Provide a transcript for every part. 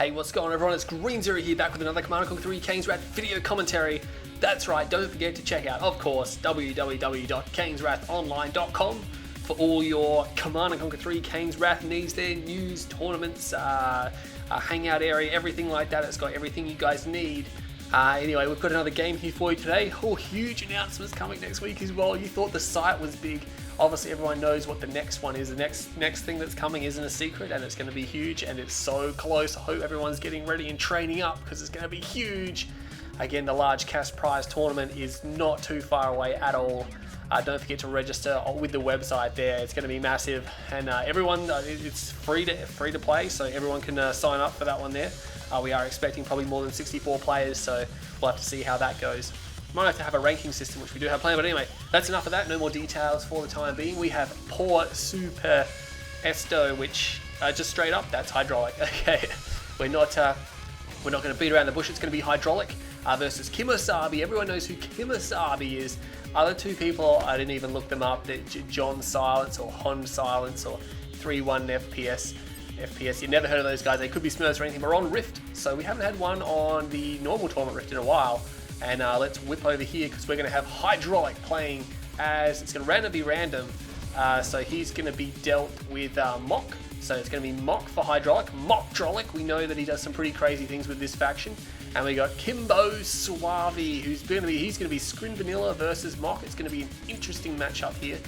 Hey, what's going on everyone? It's Green Zero here, back with another Command & Conquer 3 Kane's Wrath video commentary. That's right, don't forget to check out, of course, www.kaneswrathonline.com for all your Command & Conquer 3 Kane's Wrath needs there, news, tournaments, hangout area, everything like that. It's got everything you guys need. Anyway, we've got another game here for you today. Oh, huge announcements coming next week as well. You thought the site was big. Obviously, everyone knows what the next one is. The next thing that's coming isn't a secret, and it's going to be huge, and it's so close. I hope everyone's getting ready and training up because it's going to be huge. Again, the large cash prize tournament is not too far away at all. Don't forget to register with the website there. It's going to be massive, and everyone, it's free to play, so everyone can sign up for that one there. We are expecting probably more than 64 players, so we'll have to see how that goes. Might have to have a ranking system, which we do have planned, but anyway, that's enough of that. No more details for the time being. We have PorSupuesto, which just straight up, that's hydraulic. Okay, we're not going to beat around the bush. It's going to be hydraulic versus KiMOsaBE. Everyone knows who KiMOsaBE is. Other two people, I didn't even look them up. They're John Silence or Hon Silence or 3-1 FPS. You never heard of those guys. They could be Smurfs or anything. We're on Rift, so we haven't had one on the normal tournament Rift in a while. And let's whip over here because we're going to have hydraulic playing as it's going to be random. So he's going to be dealt with Mock. So it's going to be Mock for hydraulic. Mockdraulic. We know that he does some pretty crazy things with this faction. And we got KiMOsaBE, he's going to be Scrin Vanilla versus Mock. It's going to be an interesting matchup here.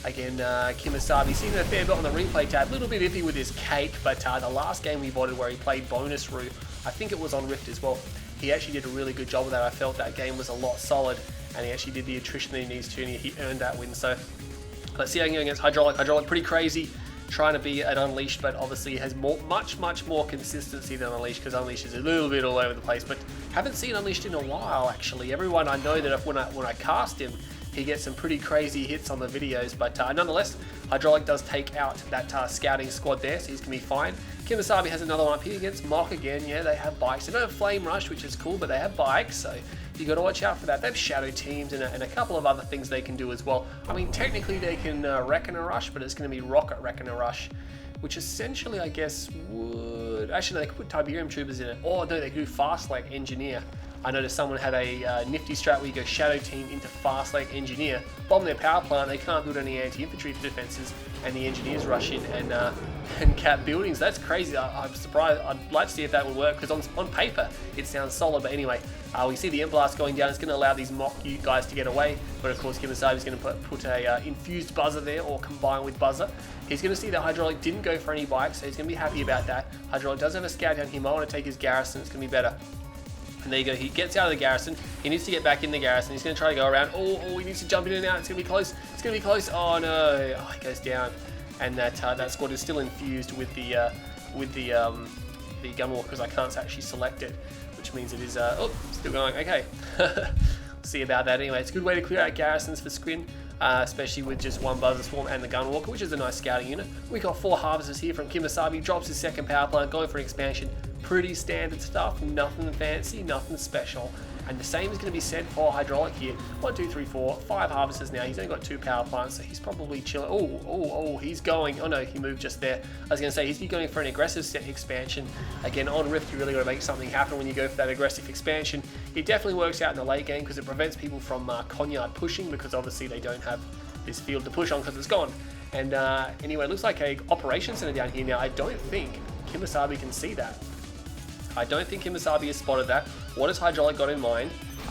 Again, KiMOsaBE seen a fair bit on the replay tab. A little bit iffy with his cake, but the last game we voted where he played bonus route, I think it was on Rift as well. He actually did a really good job with that. I felt that game was a lot solid, and he actually did the attrition that he needs to, and he earned that win. So let's see how he goes against hydraulic. Hydraulic pretty crazy, trying to be an Unleashed, but obviously he has much more consistency than Unleashed, because Unleashed is a little bit all over the place. But haven't seen Unleashed in a while actually. Everyone, I know that when I cast him, he gets some pretty crazy hits on the videos, but nonetheless, Hydraulic does take out that scouting squad there, so he's going to be fine. KiMOsaBE has another one up here against Mock again. Yeah, they have bikes. They don't have Flame Rush, which is cool, but they have bikes, so you got to watch out for that. They have Shadow Teams and a couple of other things they can do as well. I mean, technically they can Reckon a Rush, but it's going to be Rocket Reckon a Rush, which essentially, I guess, would... Actually, no, they could put Tiberium Troopers in it. Or no, they could do Fast Leg Engineer. I noticed someone had a nifty strat where you go Shadow Team into Fast Leg Engineer, bomb their power plant. They can't build any anti-infantry defenses, and the engineers rush in and cap buildings. That's crazy. I'm surprised. I'd like to see if that would work, because on paper it sounds solid. But anyway, we see the Blast going down. It's going to allow these Mock guys to get away. But of course, KiMOsaBE is going to put a infused buzzer there, or combine with buzzer. He's going to see that Hydraulic didn't go for any bikes, so he's going to be happy about that. Hydraulic does have a scout down. He might want to take his garrison. It's going to be better. And there you go, he gets out of the garrison. He needs to get back in the garrison. He's going to try to go around. Oh, he needs to jump in and out. It's going to be close. It's going to be close. Oh no! Oh, he goes down, and that squad is still infused with the gunwalkers. I can't actually select it, which means it is still going. Okay, see about that. Anyway, it's a good way to clear out garrisons for Scrin. Especially with just one Buzzer Swarm and the Gunwalker, which is a nice scouting unit. We got 4 Harvesters here from KiMOsaBE, drops his second power plant, going for an expansion. Pretty standard stuff, nothing fancy, nothing special. And the same is going to be said for Hydraulic here. 1, 2, 3, 4, 5 Harvesters now. He's only got 2 power plants, so he's probably chilling. Oh, he's going. Oh no, he moved just there. I was going to say, he's going for an aggressive set expansion. Again, on Rift, you really got to make something happen when you go for that aggressive expansion. It definitely works out in the late game because it prevents people from Conyard pushing, because obviously they don't have this field to push on because it's gone. And anyway, it looks like a operations center down here now. I don't think KiMOsaBE can see that. I don't think KiMOsaBE has spotted that. What has Hydraulic got in mind?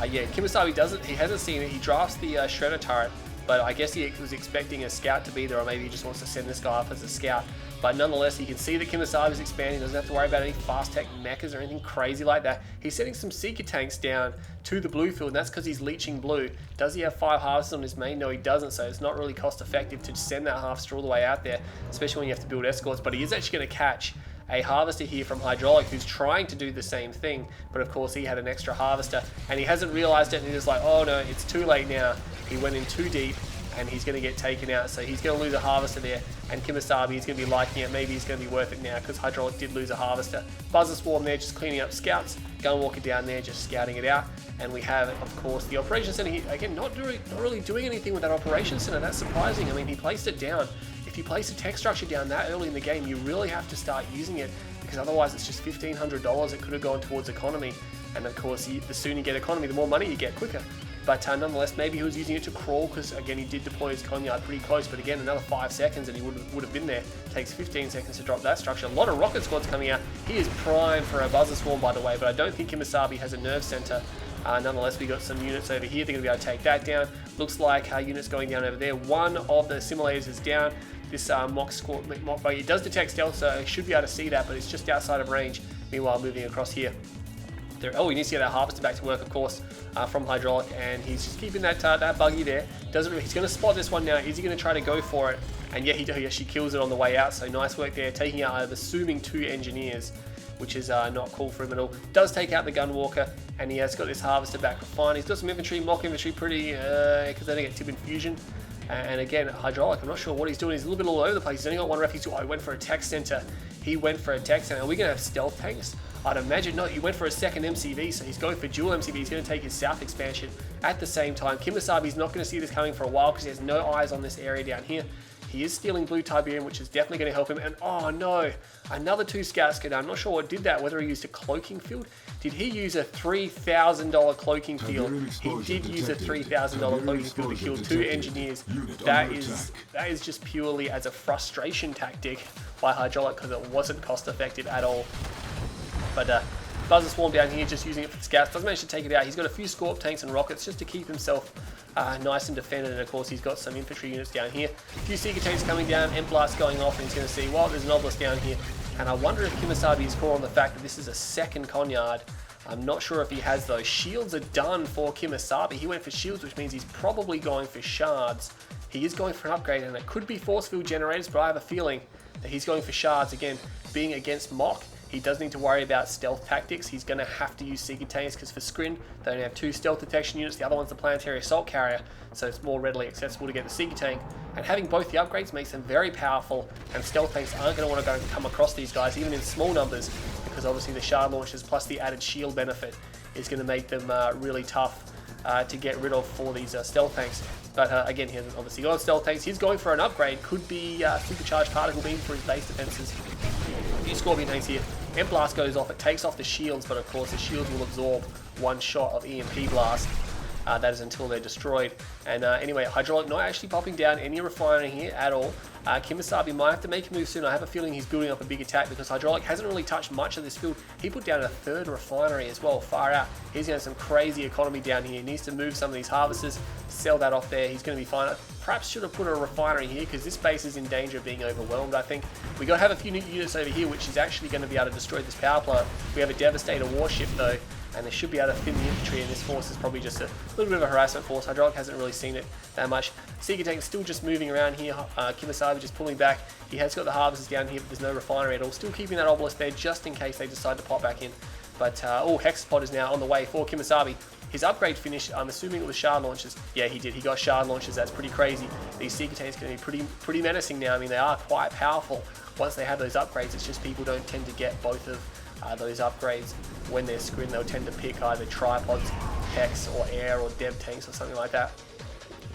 Yeah, KiMOsaBE doesn't. He hasn't seen it. He drafts the Shredder turret, but I guess he was expecting a scout to be there, or maybe he just wants to send this guy up as a scout. But nonetheless, he can see that KiMOsaBE is expanding. Doesn't have to worry about any fast tech mechas or anything crazy like that. He's sending some Seeker tanks down to the blue field, and that's because he's leeching blue. Does he have 5 harvesters on his main? No, he doesn't. So it's not really cost effective to send that harvester all the way out there, especially when you have to build escorts. But he is actually going to catch a harvester here from Hydraulic, who's trying to do the same thing, but of course he had an extra harvester and he hasn't realized it, and he's like, oh no, it's too late now. He went in too deep and he's going to get taken out, so he's going to lose a harvester there, and KiMOsaBE is going to be liking it. Maybe he's going to be worth it now because Hydraulic did lose a harvester. Buzzer Swarm there just cleaning up scouts, Gunwalker down there just scouting it out, and we have, of course, the Operations Center here. Again, not really doing anything with that Operations Center. That's surprising. I mean, he placed it down. If if you place a tech structure down that early in the game, you really have to start using it, because otherwise it's just $1,500. It could have gone towards economy, and of course the sooner you get economy, the more money you get quicker. But nonetheless, maybe he was using it to crawl, because again, he did deploy his Conyard pretty close, but again, another 5 seconds and he would have been there. Takes 15 seconds to drop that structure. A lot of rocket squads coming out. He is primed for a buzzer swarm, by the way, but I don't think KiMOsaBE has a nerve center. Nonetheless, we got some units over here. They're going to be able to take that down. Looks like units going down over there. One of the simulators is down. This mock buggy does detect stealth, so it should be able to see that, but it's just outside of range. Meanwhile, moving across here. Oh, we need to get that harvester back to work, of course, from Hydraulic, and he's just keeping that buggy there. He's going to spot this one now. Is he going to try to go for it? And yeah, he actually kills it on the way out, so nice work there, taking out, I'm assuming, 2 engineers, which is not cool for him at all. Does take out the Gunwalker, and he has got this harvester back fine. He's got some infantry, mock infantry, pretty, because they don't get Tibet fusion. And again, Hydraulic, I'm not sure what he's doing. He's a little bit all over the place. He's only got 1 refuge. Oh, he went for a tech center. He went for a tech center. Are we going to have stealth tanks? I'd imagine not. He went for a second MCV, so he's going for dual MCV. He's going to take his south expansion at the same time. KiMOsaBE's not going to see this coming for a while because he has no eyes on this area down here. He is stealing blue Tiberium, which is definitely going to help him. And oh no, another 2 scouts go down. I'm not sure what did that, whether he used a cloaking field. Did he use a $3,000 cloaking field? He did use a $3,000 cloaking field to kill 2 engineers. That is just purely as a frustration tactic by Hydraulic, because it wasn't cost effective at all. But Buzzer Swarm down here, just using it for the scouts. Doesn't manage to take it out. He's got a few Scorp tanks and rockets just to keep himself nice and defended. And of course, he's got some infantry units down here. A few Seeker tanks coming down, M-Blast going off, and he's going to see, well, there's an Obelisk down here. And I wonder if KiMOsaBE is core on the fact that this is a second Conyard. I'm not sure if he has those. Shields are done for KiMOsaBE. He went for shields, which means he's probably going for shards. He is going for an upgrade, and it could be force field generators, but I have a feeling that he's going for shards. Again, being against Mock, he does need to worry about stealth tactics. He's going to have to use Seeker tanks, because for Skrin, they only have 2 stealth detection units. The other one's the Planetary Assault Carrier, so it's more readily accessible to get the Seeker tank. And having both the upgrades makes them very powerful, and stealth tanks aren't going to want to go and come across these guys, even in small numbers, because obviously the shard launchers plus the added shield benefit is going to make them really tough to get rid of for these stealth tanks. But again, he hasn't obviously got stealth tanks. He's going for an upgrade. Could be supercharged particle beam for his base defenses. A few Scorpion tanks here. M-Blast goes off. It takes off the shields, but of course the shields will absorb 1 shot of EMP Blast. That is until they're destroyed. And anyway, Hydraulic not actually popping down any refinery here at all. KiMOsaBE might have to make a move soon. I have a feeling he's building up a big attack, because Hydraulic hasn't really touched much of this field. He put down a 3rd refinery as well, far out. He's going to have some crazy economy down here. He needs to move some of these harvesters, sell that off there. He's going to be fine. Perhaps should have put a refinery here, because this base is in danger of being overwhelmed, I think. We got to have a few new units over here, which is actually going to be able to destroy this power plant. We have a Devastator warship though, and they should be able to thin the infantry, and this force is probably just a little bit of a harassment force. Hydraulic hasn't really seen it that much. Seeker tank still just moving around here. KiMOsaBE just pulling back. He has got the harvesters down here, but there's no refinery at all. Still keeping that obelisk there just in case they decide to pop back in. But oh, Hexapod is now on the way for KiMOsaBE. His upgrade finished, I'm assuming it was shard launchers. Yeah, he did. He got shard launchers. That's pretty crazy. These Seeker tanks are going to be pretty menacing now. I mean, they are quite powerful once they have those upgrades. It's just people don't tend to get both of those upgrades when they're Skrin. They'll tend to pick either tripods, Hex, or air, or dev tanks, or something like that.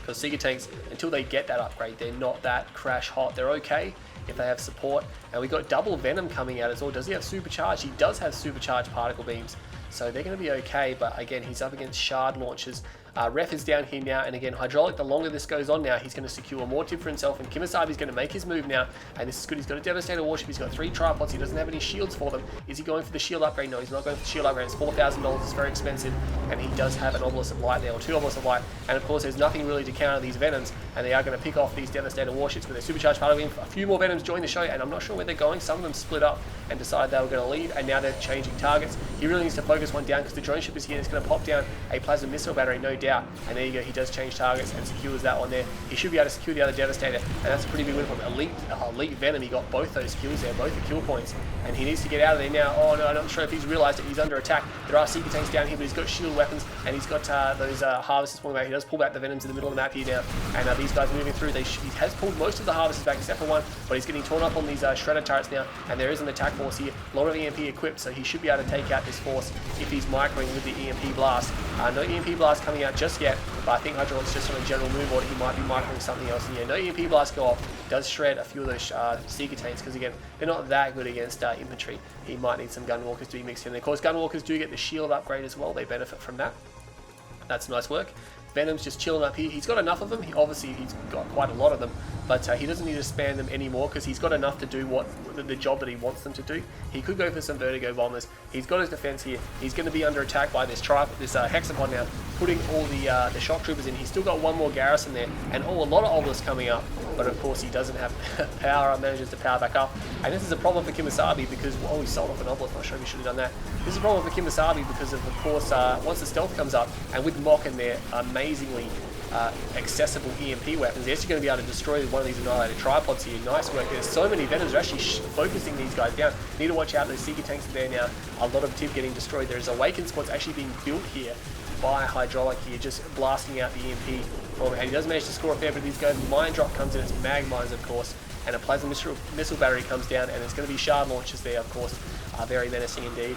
Because Seeker tanks, until they get that upgrade, they're not that crash hot. They're okay if they have support. And we got double Venom coming out as well. Does he have supercharged? He does have supercharged particle beams, so they're going to be okay. But again, he's up against shard launchers. Ref is down here now, and again, Hydraulic, the longer this goes on now, he's going to secure more tip for himself, and KiMOsaBE is going to make his move now, and this is good. He's got a Devastator warship, he's got 3 tripods, he doesn't have any shields for them. Is he going for the shield upgrade? No, he's not going for the shield upgrade. It's $4,000, it's very expensive, and he does have an Obelisk of Light there, or 2 Obelisks of Light, and of course there's nothing really to counter these Venoms, and they are going to pick off these Devastator warships with their supercharged particle beam. A few more Venoms join the show, and I'm not sure where they're going. Some of them split up and decided they were going to leave, and now they're changing targets. He really needs to focus one down, because the drone ship is here, and it's going to pop down a plasma missile battery, no doubt, and there you go. He does change targets and secures that one there. He should be able to secure the other Devastator, and that's a pretty big win for him. Elite Venom, he got both those kills there, both the kill points, and he needs to get out of there now. Oh no, I'm not sure if he's realised that he's under attack. There are Seeker tanks down here, but he's got shield weapons, and he's got those harvesters pulling back. He does pull back the Venoms in the middle of the map here now, and these guys moving through. He has pulled most of the harvesters back except for one, but he's getting torn up on these Shredder turrets now, and there is an attack force here. A lot of EMP equipped, so he should be able to take out this force if he's microing with the EMP blast. No EMP Blast coming out just yet, but I think Hydraulic's just on a general move order. He might be microing something else. And yeah, no EMP Blast go off. Does shred a few of those Seeker tanks, because again, they're not that good against infantry. He might need some Gunwalkers to be mixed in. And of course, Gunwalkers do get the shield upgrade as well. They benefit from that. That's nice work. Venom's just chilling up here. He's got enough of them. Obviously, he's got quite a lot of them, but he doesn't need to spam them anymore because he's got enough to do what the job that he wants them to do. He could go for some Vertigo Bombers. He's got his defense here. He's going to be under attack by this Hexapod now, putting all the Shock Troopers in. He's still got one more garrison there, and a lot of Obelisks coming up, but of course he doesn't have power, manages to power back up. And this is a problem for KiMOsaBE because, he sold off an Obelisk. Not sure if he should have done that. This is a problem for KiMOsaBE because of course, once the stealth comes up, and with Mock in there, amazingly accessible EMP weapons, they're actually going to be able to destroy one of these annihilated tripods here. Nice work. There's so many Venoms are actually focusing these guys down. Need to watch out, those Seeker tanks are there now. A lot of Tib getting destroyed. There's Awakened squads actually being built here by Hydraulic here, just blasting out the EMP. And he does manage to score a fair bit of these guys. Mine drop comes in, it's mag mines of course, and a plasma missile battery comes down, and there's going to be shard launchers there of course. Very menacing indeed.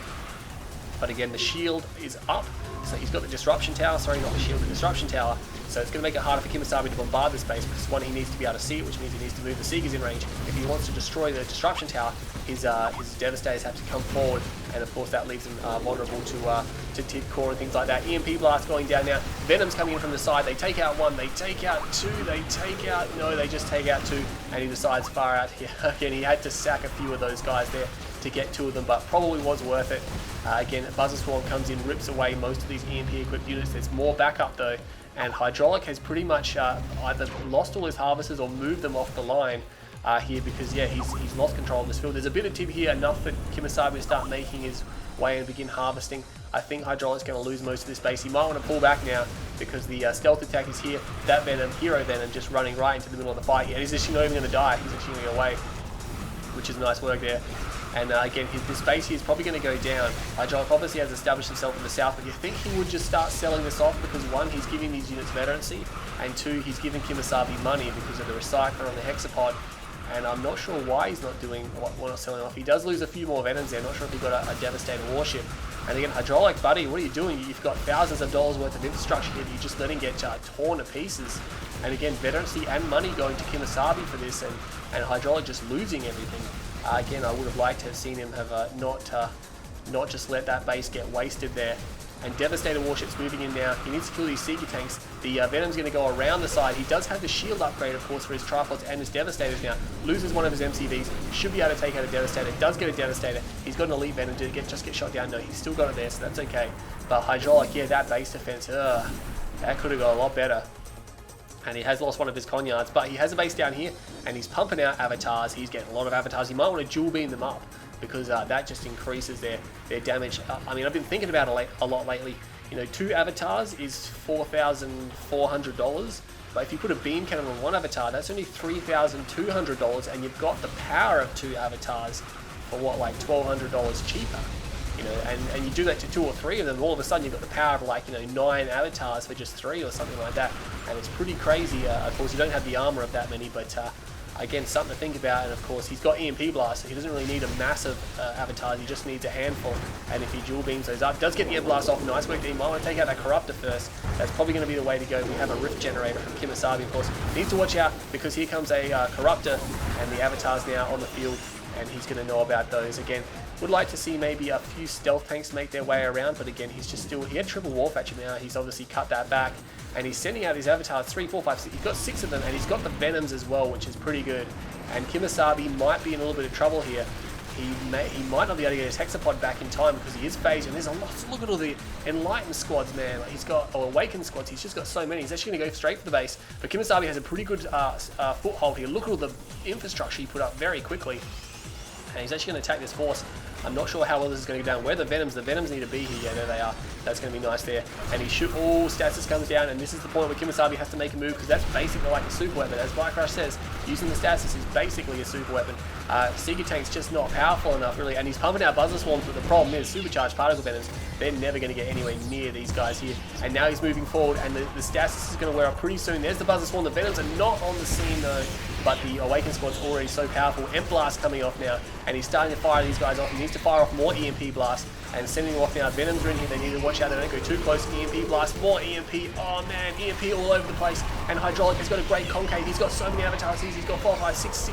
But again, the shield is up, so he's got the disruption tower, sorry, not the shield, the disruption tower. So it's going to make it harder for KiMOsaBE to bombard this base because one, he needs to be able to see it, which means he needs to move the Seekers in range. If he wants to destroy the disruption tower, his Devastators have to come forward, and of course that leaves him vulnerable to Tib core and things like that. EMP Blast going down now. Venom's coming in from the side. They take out one, they take out two, they take out, no, they just take out two, and he decides far out here. Again, he had to sack a few of those guys there to get two of them, but probably was worth it. Again, Buzzer Swarm comes in, rips away most of these EMP equipped units. There's more backup though, and Hydraulic has pretty much either lost all his harvesters or moved them off the line here because yeah, he's lost control of this field. There's a bit of Tib here, enough for KiMOsaBE to start making his way and begin harvesting. I think Hydraulic's going to lose most of this base. He might want to pull back now because the stealth attack is here. That Venom, Hero Venom, just running right into the middle of the fight here. And he's actually not even going to die. He's actually going away, which is nice work there. And again, this base here is probably going to go down. Hydraulic obviously has established himself in the south, but you think he would just start selling this off because one, he's giving these units veterancy, and two, he's giving KiMOsaBE money because of the recycler on the Hexapod. And I'm not sure why he's not doing what not selling off. He does lose a few more Venoms there. Not sure if he got a Devastator warship. And again, Hydraulic, buddy, what are you doing? You've got thousands of dollars worth of infrastructure here that you're just letting get torn to pieces. And again, veterancy and money going to KiMOsaBE for this, and Hydraulic just losing everything. Again, I would have liked to have seen him have not just let that base get wasted there. And Devastator warships moving in now. He needs to kill these Seeker tanks. The Venom's going to go around the side. He does have the shield upgrade, of course, for his tripods and his Devastators now. Loses one of his MCVs. Should be able to take out a Devastator. Does get a Devastator. He's got an Elite Venom. Did it just get shot down? No, he's still got it there, so that's okay. But Hydraulic, yeah, that base defense, that could have gone a lot better. And he has lost one of his conyards, but he has a base down here, and he's pumping out avatars. He's getting a lot of avatars. You might want to dual beam them up, because that just increases their damage. I mean, I've been thinking about it a lot lately. You know, 2 avatars is $4,400, but if you put a beam cannon on 1 avatar, that's only $3,200, and you've got the power of 2 avatars for what, like $1,200 cheaper. You know, and you do that to 2 or 3 of them, all of a sudden you've got the power of like, 9 avatars for just 3 or something like that, and it's pretty crazy. Of course, you don't have the armor of that many, but again, something to think about. And of course, he's got EMP Blast, so he doesn't really need a massive avatar, he just needs a handful. And if he dual beams those up, does get the Air Blast off, nice work. He might want to take out that Corruptor first. That's probably going to be the way to go. We have a Rift Generator from KiMOsaBE, of course. Needs to watch out, because here comes a Corruptor, and the avatars now on the field, and he's going to know about those. Again, would like to see maybe a few stealth tanks make their way around, but again, he's just he had triple Warfatcher now, he's obviously cut that back, and he's sending out his avatars, 3, 4, 5, 6, he's got 6 of them, and he's got the Venoms as well, which is pretty good. And KiMOsaBE might be in a little bit of trouble here. He might not be able to get his Hexapod back in time because he is phased, and there's a lot. Look at all the Enlightened squads, man. Like he's got, or Awakened squads, he's just got so many. He's actually going to go straight for the base. But KiMOsaBE has a pretty good foothold here. Look at all the infrastructure he put up very quickly. And he's actually going to attack this force. I'm not sure how well this is going to go down. Where the Venoms need to be here. Yeah, there they are. That's going to be nice there. And he stasis comes down, and this is the point where KiMOsaBE has to make a move, because that's basically like a super weapon. As Crash says, using the stasis is basically a super weapon. Seeker Tank's just not powerful enough, really, and he's pumping out Buzzer Swarms, but the problem is supercharged particle Venoms, they're never going to get anywhere near these guys here. And now he's moving forward, and the stasis is going to wear up pretty soon. There's the Buzzer Swarm. The Venoms are not on the scene, though, but the Awakened squad's already so powerful. Emp Blast coming off now, and he's starting to fire these guys off. He needs to fire off more EMP Blast. and sending them off now. Venoms are in here, they need to watch out they don't go too close. EMP blast, more EMP, oh man, EMP all over the place, and Hydraulic has got a great concave. He's got so many avatars, he's got 4, 5, 6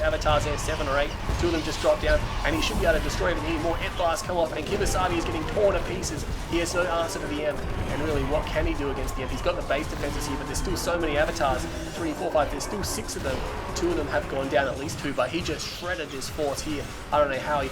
avatars there, 7 or 8, 2 of them just dropped down, and he should be able to destroy them here. More Ent blasts come off, and KiMOsaBE is getting torn to pieces. He has no answer to the M, and really what can he do against the M? He's got the base defenses here, but there's still so many avatars, 3, 4, 5, there's still 6 of them. 2 of them have gone down, at least 2, but he just shredded this force here. I don't know how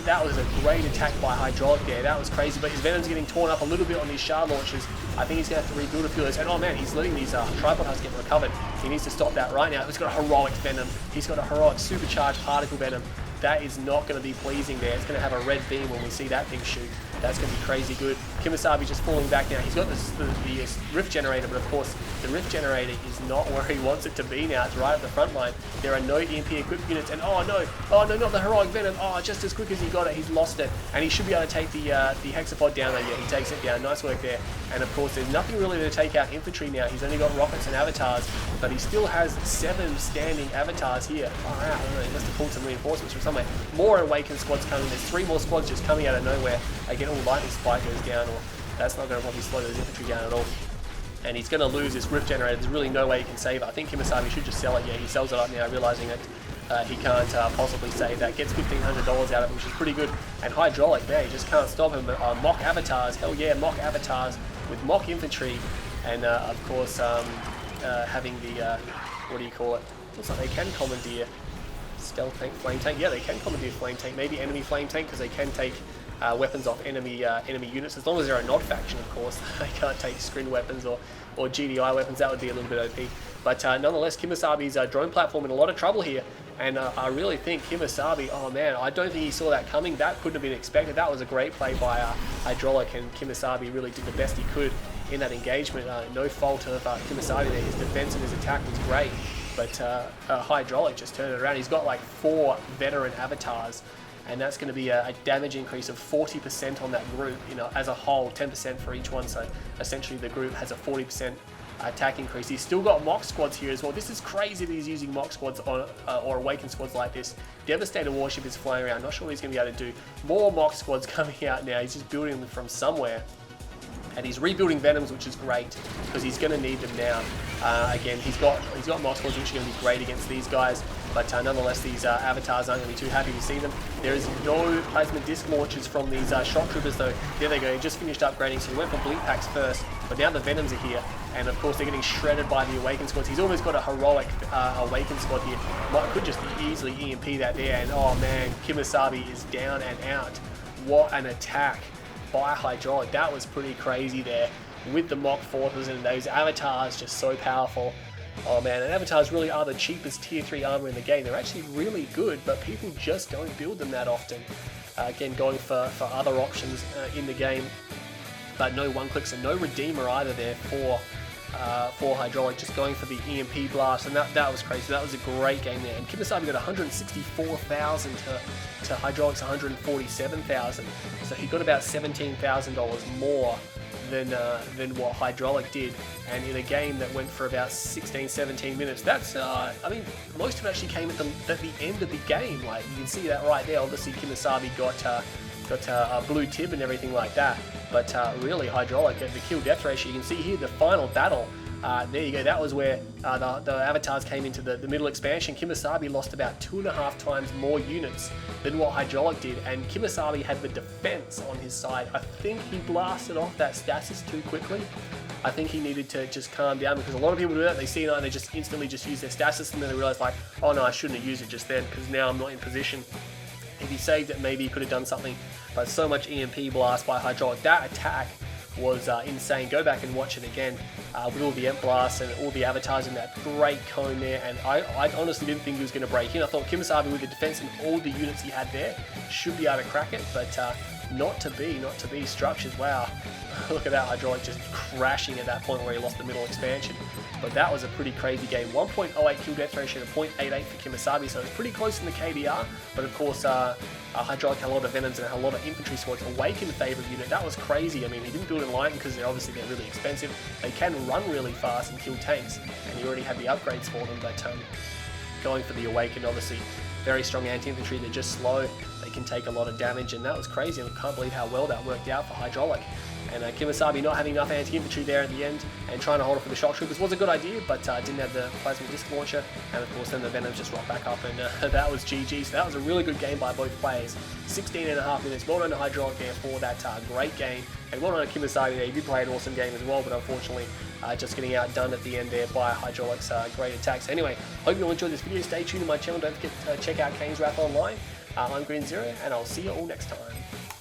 that was a great attack by Hydraulic there. That was crazy, but his Venom's getting torn up a little bit on these shard launches. I think he's going to have to rebuild a few of those. And oh man, he's letting these tripod husks get recovered. He needs to stop that right now. He's got a heroic Venom. He's got a heroic supercharged particle Venom. That is not going to be pleasing there. It's going to have a red beam when we see that thing shoot. That's going to be crazy good. KiMOsaBE just falling back now. He's got the Rift Generator, but of course the Rift Generator is not where he wants it to be now. It's right at the front line. There are no EMP equipped units, and oh no, not the heroic Venom. Oh, just as quick as he got it, he's lost it. And he should be able to take the Hexapod down there. Yeah, he takes it down. Nice work there. And of course there's nothing really to take out infantry now. He's only got rockets and avatars, but he still has 7 standing avatars here. Oh wow, I don't know, he must have pulled some reinforcements from somewhere. More Awakened squads coming. There's 3 more squads just coming out of nowhere. Again, all Lightning Spike goes down, or that's not going to probably slow those infantry down at all. And he's going to lose this Rift Generator. There's really no way he can save it. I think KiMOsaBE should just sell it. Yeah, he sells it up now, realizing that he can't possibly save that. Gets $1,500 out of it, which is pretty good. And Hydraulic there, you just can't stop him. Mock avatars, hell yeah, mock avatars with mock infantry, and of course having the what do you call it? Looks like they can commandeer stealth tank, flame tank. Yeah, they can commandeer flame tank. Maybe enemy flame tank, because they can take weapons off enemy units, as long as they're a nod faction, of course. They can't take screen weapons or GDI weapons. That would be a little bit OP. But nonetheless, KiMOsaBE's drone platform in a lot of trouble here. And I really think KiMOsaBE, oh man, I don't think he saw that coming. That couldn't have been expected. That was a great play by Hydraulic, and KiMOsaBE really did the best he could in that engagement. No fault of KiMOsaBE there. His defense and his attack was great. But Hydraulic just turned it around. He's got like 4 veteran avatars, and that's going to be a damage increase of 40% on that group, you know, as a whole, 10% for each one. So essentially the group has a 40% attack increase. He's still got mock squads here as well. This is crazy that he's using mock squads on, or awakened squads like this. Devastator warship is flying around. Not sure what he's going to be able to do. More mock squads coming out now. He's just building them from somewhere. And he's rebuilding Venoms, which is great, because he's going to need them now. Again, he's got mock squads, which are going to be great against these guys. But nonetheless, these avatars aren't going to be too happy to see them. There is no plasma disc launches from these shock troopers, though. There they go. He just finished upgrading, so he went for bleep packs first. But now the Venoms are here, and of course they're getting shredded by the awakened squads. He's almost got a heroic awakened squad here. Could just easily EMP that there, and oh man, KiMOsaBE is down and out. What an attack by Hydraulic. That was pretty crazy there, with the mock forces and those avatars just so powerful. Oh man, and avatars really are the cheapest tier 3 armor in the game. They're actually really good, but people just don't build them that often. Again, going for other options in the game, but no one clicks and no redeemer either there for Hydraulic, just going for the EMP blast, and that was crazy. That was a great game there. And KiMOsaBE got 164,000 to Hydraulic's 147,000, so he got about $17,000 more than what Hydraulic did, and in a game that went for about 16-17 minutes. That's I mean, most of it actually came at the end of the game. Like, you can see that right there. Obviously KiMOsaBE got a blue tib and everything like that, but really Hydraulic at the kill death ratio, you can see here the final battle. There you go, that was where the avatars came into the middle expansion. KiMOsaBE lost about 2.5 times more units than what Hydraulic did, and KiMOsaBE had the defense on his side. I think he blasted off that stasis too quickly. I think he needed to just calm down, because a lot of people do that. They see it and they just instantly just use their stasis, and then they realize like, oh no, I shouldn't have used it just then, because now I'm not in position. If he saved it, maybe he could have done something, but so much EMP blast by Hydraulic. That attack was insane. Go back and watch it again with all the Ent blasts and all the avatars in that great cone there, and I honestly didn't think he was going to break in. I thought KiMOsaBE, with the defense and all the units he had there, should be able to crack it, but not to be. Structures, wow. Look at that, Hydraulic just crashing at that point where he lost the middle expansion. But that was a pretty crazy game. 1.08 kill death ratio to 0.88 for KiMOsaBE, so it was pretty close in the KDR, but of course Hydraulic had a lot of Venoms and had a lot of infantry squads. Awakened favorite unit, that was crazy. I mean, he didn't build in Lightning because they're really expensive. They can run really fast and kill tanks, and he already had the upgrades for them, but going for the Awakened, obviously very strong anti-infantry. They're just slow. They can take a lot of damage, and that was crazy. I can't believe how well that worked out for Hydraulic. And KiMOsaBE not having enough anti-infantry there at the end and trying to hold it for the shock troopers was a good idea, but didn't have the plasma disc launcher, and of course then the Venoms just rocked back up, and that was GG. So that was a really good game by both players. 16.5 minutes. Well done to Hydraulic there for that great game, and well done to KiMOsaBE there. He did play an awesome game as well, but unfortunately just getting outdone at the end there by Hydraulic's great attacks. Anyway, hope you all enjoyed this video. Stay tuned to my channel. Don't forget to check out Kane's Wrath online. I'm Green Zero, and I'll see you all next time.